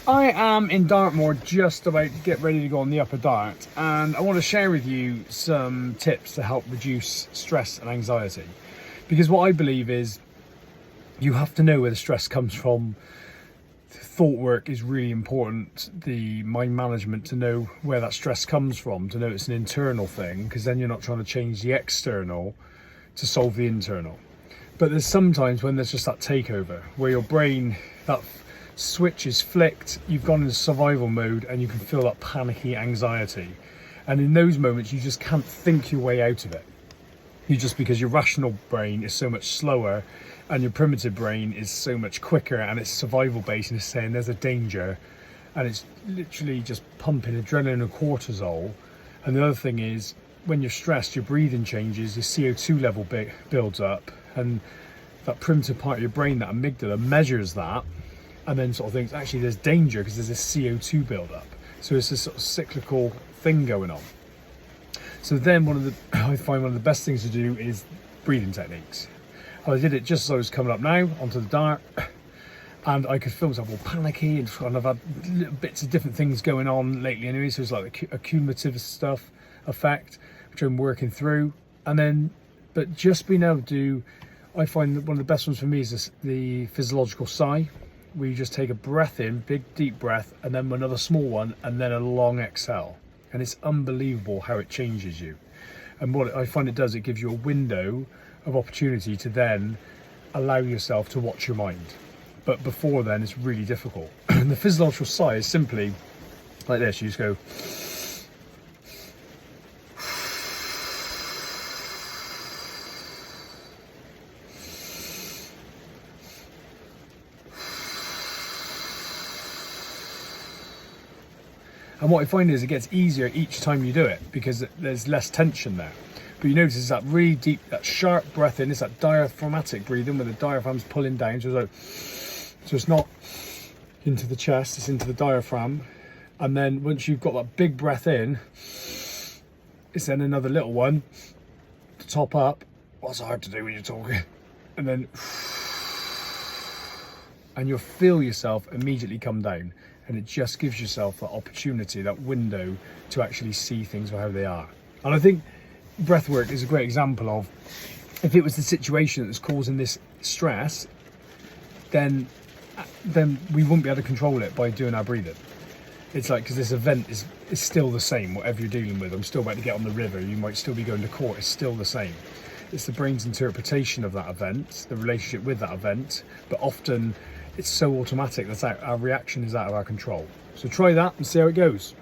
I am in Dartmoor, just about to get ready to go on the Upper Dart, and I want to share with you some tips to help reduce stress and anxiety. Because what I believe is you have to know where the stress comes from. Thought work is really important, the mind management, to know where that stress comes from, to know it's an internal thing, because then you're not trying to change the external to solve the internal. But there's sometimes when there's just that takeover, where your brain, that switch is flicked, you've gone into survival mode, and you can feel that panicky anxiety. And in those moments, you just can't think your way out of it. Because your rational brain is so much slower and your primitive brain is so much quicker, and it's survival based, and it's saying there's a danger, and it's literally just pumping adrenaline and cortisol. And the other thing is, when you're stressed, your breathing changes, your CO2 level builds up, and that primitive part of your brain, that amygdala, measures that and then sort of thinks actually there's danger because there's a CO2 build up. So it's this sort of cyclical thing going on. So then I find one of the best things to do is breathing techniques. I did it just as I was coming up now onto the dart, and I could feel myself all panicky, and I've had little bits of different things going on lately anyway, so it's like a cumulative stuff effect, which I'm working through. But just being able to do, I find that one of the best ones for me is the physiological sigh, where you just take a breath in, big deep breath, and then another small one, and then a long exhale. And it's unbelievable how it changes you. And what I find it does, it gives you a window of opportunity to then allow yourself to watch your mind. But before then, it's really difficult. And the physiological sigh is simply like this. You just go. And what I find is it gets easier each time you do it, because there's less tension there. But you notice it's that really deep, that sharp breath in. It's that diaphragmatic breathing where the diaphragm's pulling down. So it's not into the chest, it's into the diaphragm. And then once you've got that big breath in, it's then another little one to top up. What's hard to do when you're talking? And then, and you'll feel yourself immediately come down. And it just gives yourself that opportunity, that window to actually see things for how they are. And I think breath work is a great example of, if it was the situation that's causing this stress, then we wouldn't be able to control it by doing our breathing. It's like, because this event is still the same, whatever you're dealing with. I'm still about to get on the river, you might still be going to court, it's still the same. It's the brain's interpretation of that event, the relationship with that event, but often it's so automatic that our reaction is out of our control. So try that and see how it goes.